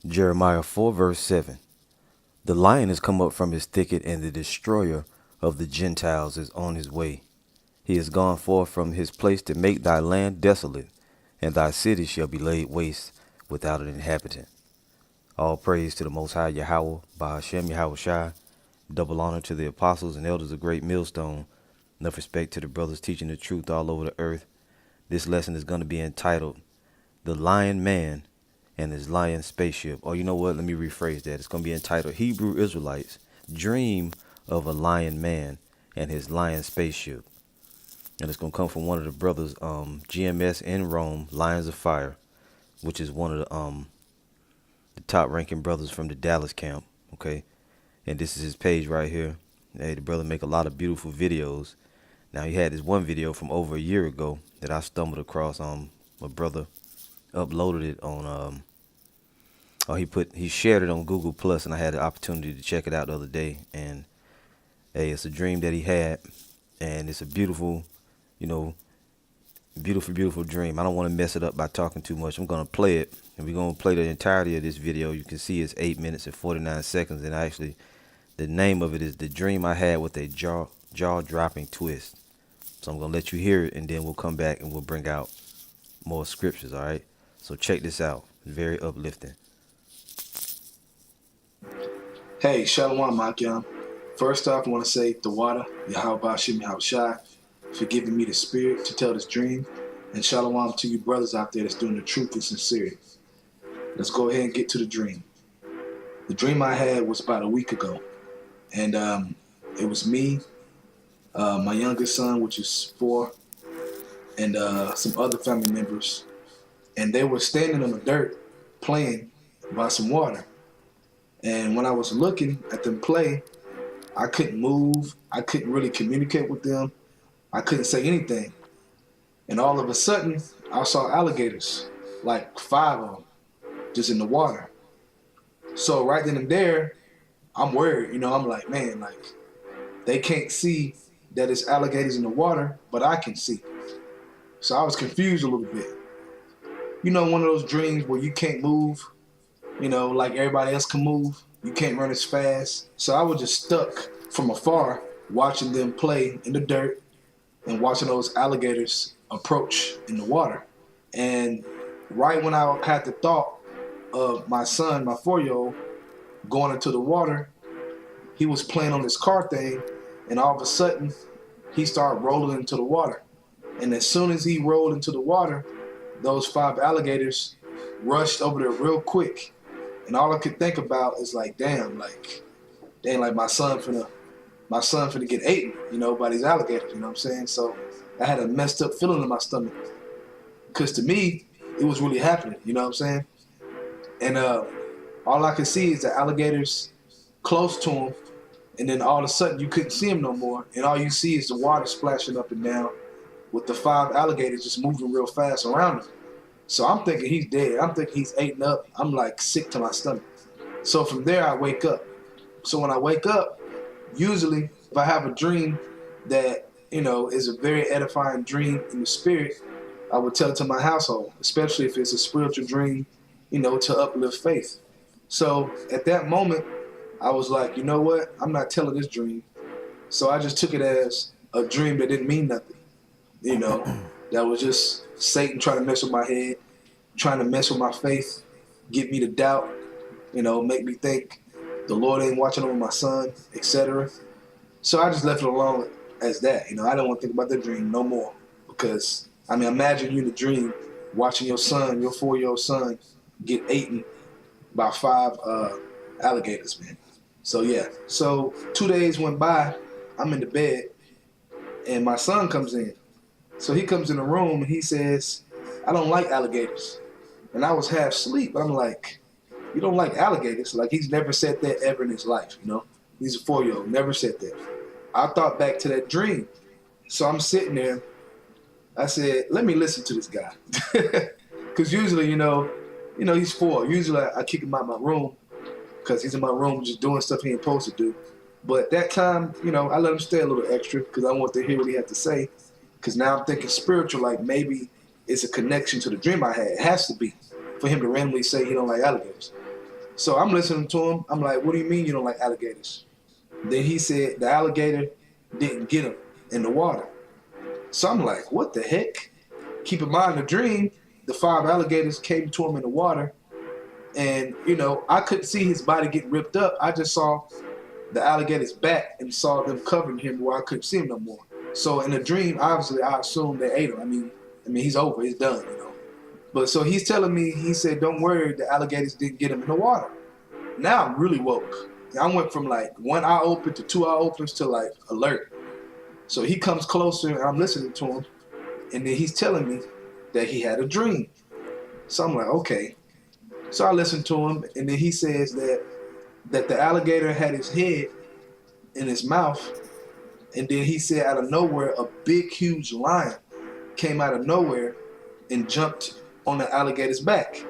Jeremiah 4 verse 7. The lion is come up from his thicket, and the destroyer of the Gentiles is on his way. He is gone forth from his place to make thy land desolate, and thy city shall be laid waste without an inhabitant. All praise to the Most High Yahweh, Bahashem Yahweh Shai. Double honor to the apostles and elders of Great Millstone. Enough respect to the brothers teaching the truth all over the earth. This lesson is going to be entitled The Lion Man and His Lion Spaceship. Or you know what? Let me rephrase that. It's going to be entitled Hebrew Israelites Dream of a Lion Man and His Lion Spaceship. And it's going to come from one of the brothers, GMS in Rome, Lions of Fire, which is one of the top ranking brothers from the Dallas camp. Okay. And this is his page right here. Hey, the brother make a lot of beautiful videos. Now he had this one video from over a year ago that I stumbled across. My brother uploaded it on he shared it on Google Plus, and I had the opportunity to check it out the other day. And hey, it's a dream that he had, and it's a beautiful, you know, beautiful dream. I don't want to mess it up by talking too much. I'm gonna play it, and we're gonna play the entirety of this video. You can see it's 8 minutes and 49 seconds, and actually, the name of it is "The Dream I Had with a Jaw-Dropping Twist." So I'm gonna let you hear it, and then we'll come back and we'll bring out more scriptures. All right. So check this out. It's very uplifting. Hey, Shalom, Makiam. First off, I want to say the water, Yahweh Bashim Yahweh Shai, for giving me the spirit to tell this dream. And Shalom to you brothers out there that's doing the truth and sincerity. Let's go ahead and get to the dream. The dream I had was about a week ago. And it was me, my youngest son, which is 4, and some other family members. And they were standing on the dirt playing by some water. And when I was looking at them play, I couldn't move. I couldn't really communicate with them. I couldn't say anything. And all of a sudden, I saw alligators, like 5 of them, just in the water. So right then and there, I'm worried. I'm like, man, like, they can't see that it's alligators in the water, but I can see. So I was confused a little bit. One of those dreams where you can't move, like everybody else can move. You can't run as fast. So I was just stuck from afar watching them play in the dirt and watching those alligators approach in the water. And right when I had the thought of my son, my 4-year-old, going into the water, he was playing on this car thing, and all of a sudden, he started rolling into the water. And as soon as he rolled into the water, those 5 alligators rushed over there real quick. And all I could think about is like, damn, like my son finna get eaten, by these alligators, you know what I'm saying? So I had a messed up feeling in my stomach. Because to me, it was really happening, you know what I'm saying? And all I could see is the alligators close to him, and then all of a sudden you couldn't see him no more, and all you see is the water splashing up and down with the 5 alligators just moving real fast around him. So I'm thinking he's dead. I'm thinking he's eaten up. I'm like sick to my stomach. So from there I wake up. So when I wake up, usually if I have a dream that, is a very edifying dream in the spirit, I would tell it to my household, especially if it's a spiritual dream, to uplift faith. So at that moment, I was like, you know what? I'm not telling this dream. So I just took it as a dream that didn't mean nothing. That was just Satan trying to mess with my head, trying to mess with my faith, get me to doubt, make me think the Lord ain't watching over my son, etc. So I just left it alone as that. I didn't want to think about the dream no more. Because, imagine you in a dream watching your son, your 4-year-old son, get eaten by 5 alligators, man. So yeah. So 2 days went by, I'm in the bed, and my son comes in. So he comes in the room and he says, I don't like alligators. And I was half asleep, but I'm like, you don't like alligators? Like, he's never said that ever in his life, He's a 4-year-old, never said that. I thought back to that dream. So I'm sitting there. I said, let me listen to this guy. Because usually, he's 4. Usually I kick him out of my room because he's in my room just doing stuff he ain't supposed to do. But that time, I let him stay a little extra because I want to hear what he had to say. Because now I'm thinking spiritual, like maybe it's a connection to the dream I had. It has to be for him to randomly say he don't like alligators. So I'm listening to him. I'm like, what do you mean you don't like alligators? Then he said the alligator didn't get him in the water. So I'm like, what the heck? Keep in mind the dream, the 5 alligators came to him in the water, and I couldn't see his body get ripped up. I just saw the alligator's back and saw them covering him where I couldn't see him no more. So in the dream, obviously, I assumed they ate him. I mean, he's over, he's done. But so he's telling me, he said, don't worry, the alligators didn't get him in the water. Now I'm really woke. I went from like one eye open to 2 eye opens to like alert. So he comes closer and I'm listening to him. And then he's telling me that he had a dream. So I'm like, okay. So I listened to him, and then he says that the alligator had his head in his mouth, and then he said out of nowhere a big huge lion came out of nowhere and jumped on the alligator's back.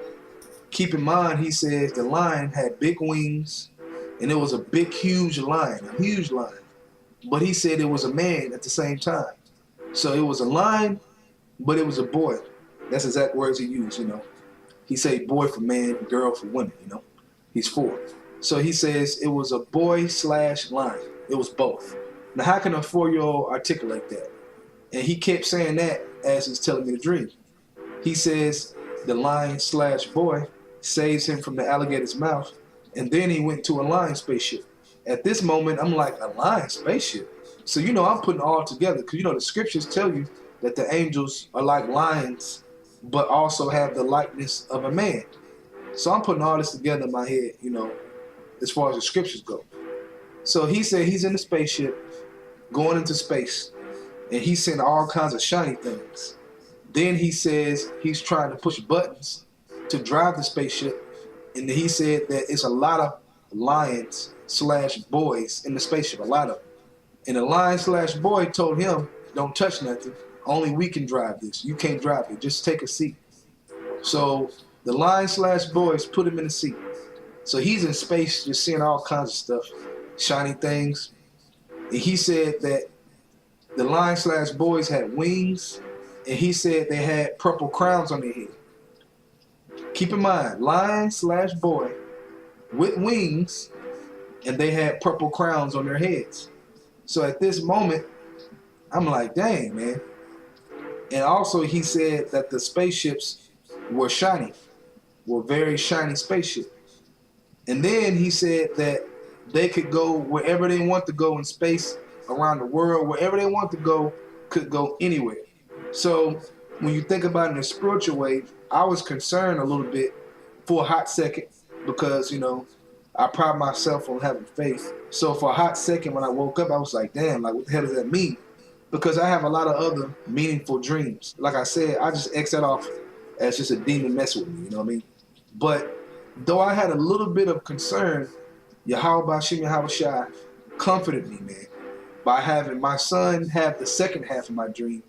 Keep in mind, he says the lion had big wings, and it was a big huge lion, a huge lion. But he said it was a man at the same time. So it was a lion, but it was a boy. That's exact words he used. He said boy for man, girl for women. He's 4. So he says it was a boy/lion. It was both. Now, how can a 4-year-old articulate that? And he kept saying that as he's telling me the dream. He says the lion/boy saves him from the alligator's mouth, and then he went to a lion spaceship. At this moment, I'm like, a lion spaceship? So, I'm putting all together, because, the scriptures tell you that the angels are like lions, but also have the likeness of a man. So I'm putting all this together in my head, as far as the scriptures go. So he said he's in the spaceship, going into space, and he's seeing all kinds of shiny things. Then he says he's trying to push buttons to drive the spaceship, and then he said that it's a lot of lions/boys in the spaceship, a lot of them. And the lion/boy told him, don't touch nothing. Only we can drive this. You can't drive it. Just take a seat. So the lion/boys put him in the seat. So he's in space just seeing all kinds of stuff, shiny things. And he said that the lion/boys had wings, and he said they had purple crowns on their head. Keep in mind, lion/boy with wings, and they had purple crowns on their heads. So at this moment, I'm like, dang, man. And also he said that the spaceships were shiny, were very shiny spaceships. And then he said that they could go wherever they want to go in space, around the world, wherever they want to go, could go anywhere. So when you think about it in a spiritual way, I was concerned a little bit for a hot second because, I pride myself on having faith. So for a hot second when I woke up, I was like, damn, like what the hell does that mean? Because I have a lot of other meaningful dreams. Like I said, I just X that off as just a demon messing with me, you know what I mean? But though I had a little bit of concern, Yahweh Shem Yahushai comforted me, man, by having my son have the second half of my dream.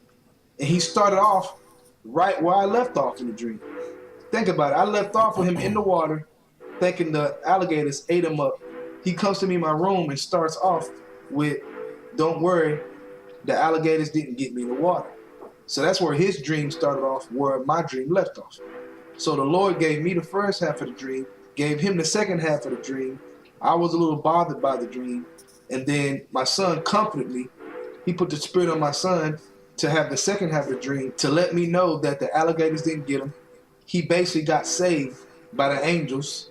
And he started off right where I left off in the dream. Think about it. I left off with him in the water, thinking the alligators ate him up. He comes to me in my room and starts off with, don't worry, the alligators didn't get me in the water. So that's where his dream started off, where my dream left off. So the Lord gave me the first half of the dream, gave him the second half of the dream. I was a little bothered by the dream. And then my son comforted me. He put the spirit on my son to have the second half of the dream, to let me know that the alligators didn't get him. He basically got saved by the angels,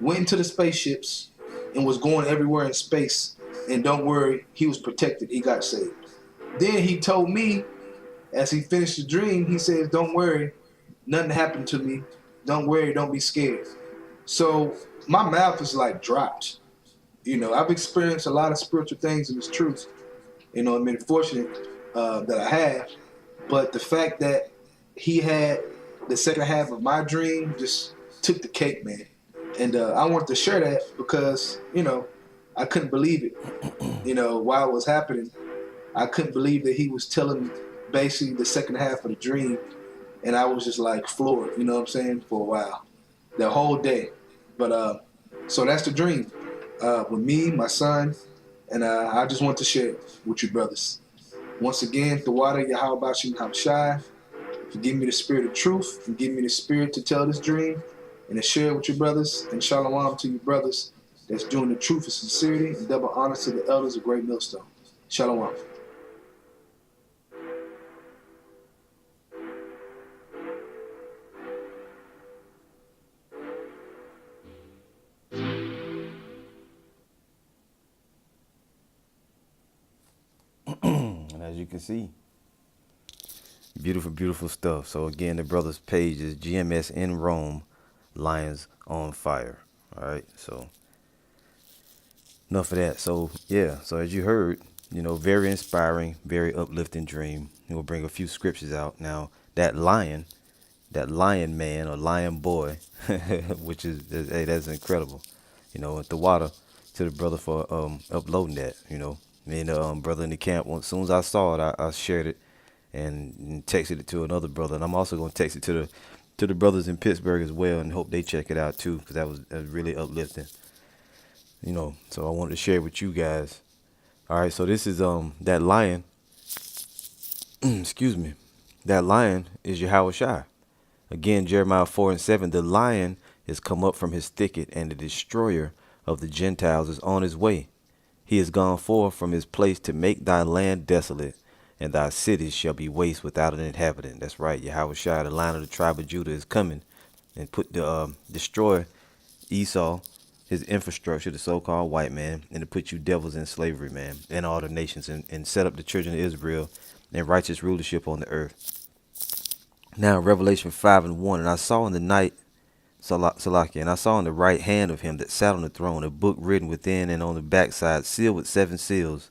went into the spaceships, and was going everywhere in space. And don't worry, he was protected. He got saved. Then he told me, as he finished the dream, he says, don't worry, nothing happened to me. Don't worry, don't be scared. So my mouth is like dropped. I've experienced a lot of spiritual things in this truth. I've been fortunate that I have. But the fact that he had the second half of my dream just took the cake, man. And I wanted to share that because, I couldn't believe it. While it was happening, I couldn't believe that he was telling basically the second half of the dream. And I was just like floored, you know what I'm saying, for a while. The whole day. But so that's the dream with me, my son, and I just want to share it with you brothers. Once again, the water, Yahweh Shem Hamshai, forgive me the spirit of truth, and give me the spirit to tell this dream. and to share it with your brothers. And shalom to you brothers that's doing the truth with sincerity, and double honor to the elders of Great Millstone. Shalom. And as you can see, beautiful, beautiful stuff. So again, the brother's page is GMS in Rome, Lions on Fire. All right, so enough of that. So yeah, so as you heard, very inspiring, very uplifting dream. We'll bring a few scriptures out. Now that lion man or lion boy, which is hey, that's incredible. At the water to the brother for uploading that. Me and the brother in the camp. As soon as I saw it, I shared it and texted it to another brother, and I'm also gonna text it to the brothers in Pittsburgh as well, and hope they check it out too, because that was really uplifting. So I wanted to share it with you guys. All right, so this is that lion. Excuse me, that lion is Yahweh Shai. Again, Jeremiah 4:7, the lion is come up from his thicket, and the destroyer of the Gentiles is on his way. He is gone forth from his place to make thy land desolate, and thy cities shall be waste without an inhabitant. That's right, Yahweh Shai, the Lion of the tribe of Judah, is coming and destroy Esau, his infrastructure, the so-called white man, and to put you devils in slavery, man, and all the nations, and set up the children of Israel in righteous rulership on the earth. Now, Revelation 5:1, and I saw in the night, Salakia, and I saw in the right hand of him that sat on the throne a book written within and on the backside, sealed with 7 seals.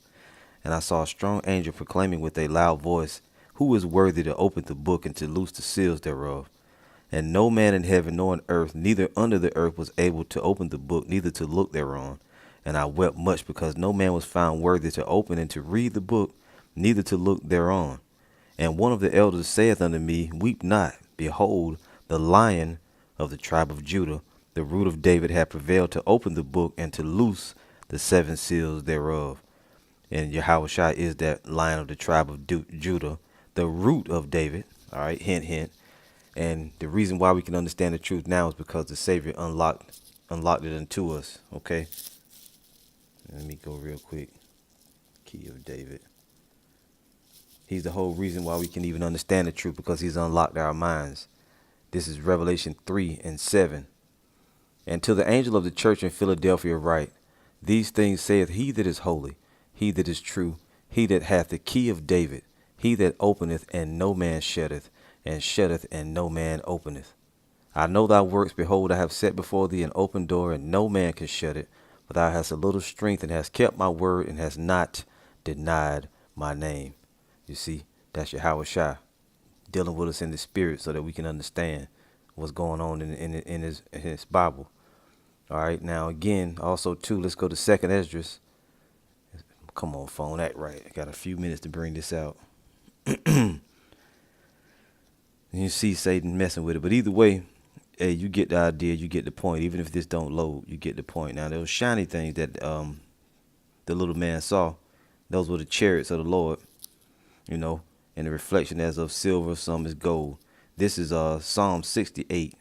And I saw a strong angel proclaiming with a loud voice, who is worthy to open the book and to loose the seals thereof? And no man in heaven nor on earth, neither under the earth, was able to open the book, neither to look thereon. And I wept much, because no man was found worthy to open and to read the book, neither to look thereon. And one of the elders saith unto me, weep not. Behold, the Lion of the tribe of Judah, the root of David, hath prevailed to open the book and to loose the 7 seals thereof. And Yahweh Shai is that Lion of the tribe of Judah, the root of David. All right, hint, hint. And the reason why we can understand the truth now is because the Savior unlocked it unto us. Okay. Let me go real quick. Key of David. He's the whole reason why we can even understand the truth, because he's unlocked our minds. This is Revelation 3:7. And to the angel of the church in Philadelphia write, these things saith he that is holy, he that is true, he that hath the key of David, he that openeth and no man shutteth, and shutteth and no man openeth. I know thy works. Behold, I have set before thee an open door, and no man can shut it. For thou hast a little strength, and hast kept my word, and hast not denied my name. You see, that's Yahweh Shai dealing with us in the spirit, so that we can understand what's going on in his Bible. All right, now again, also too, let's go to 2nd Esdras. Come on, phone, act right. I got a few minutes to bring this out. You see Satan messing with it, but either way, hey, you get the idea, you get the point. Even if this don't load, you get the point. Now, those shiny things that the little man saw, those were the chariots of the Lord, and the reflection as of silver, some is gold. This is Psalm 68.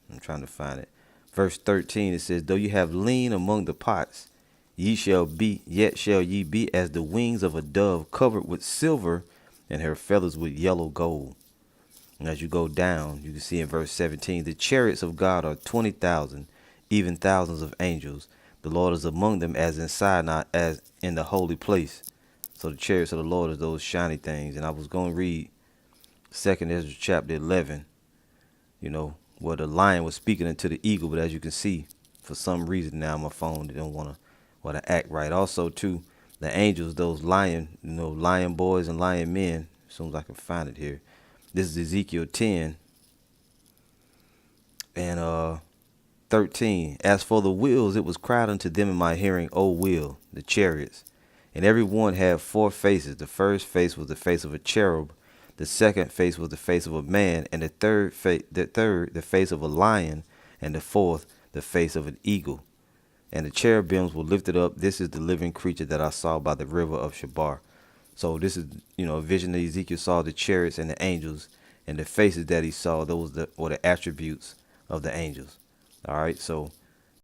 I'm trying to find it. Verse 13, it says, though you have lean among the pots, yet shall ye be as the wings of a dove, covered with silver, and her feathers with yellow gold. And as you go down, you can see in verse 17, the chariots of God are 20,000, even thousands of angels. The Lord is among them as in Sinai, as in the holy place. So the chariots of the Lord is those shiny things. And I was going to read 2nd Ezra chapter 11, where the lion was speaking unto the eagle. But as you can see, for some reason now my phone, they don't want to act right. Also, too, the angels, those lion, lion boys and lion men, as soon as I can find it here. This is Ezekiel 10 and 13. As for the wheels, it was cried unto them in my hearing, O wheel, the chariots. And every one had 4 faces. The first face was the face of a cherub. The second face was the face of a man. And the third, the face of a lion. And the fourth, the face of an eagle. And the cherubims were lifted up. This is the living creature that I saw by the river of Shabar. So this is, a vision that Ezekiel saw, the chariots and the angels, and the faces that he saw. Those were the attributes of the angels. All right, so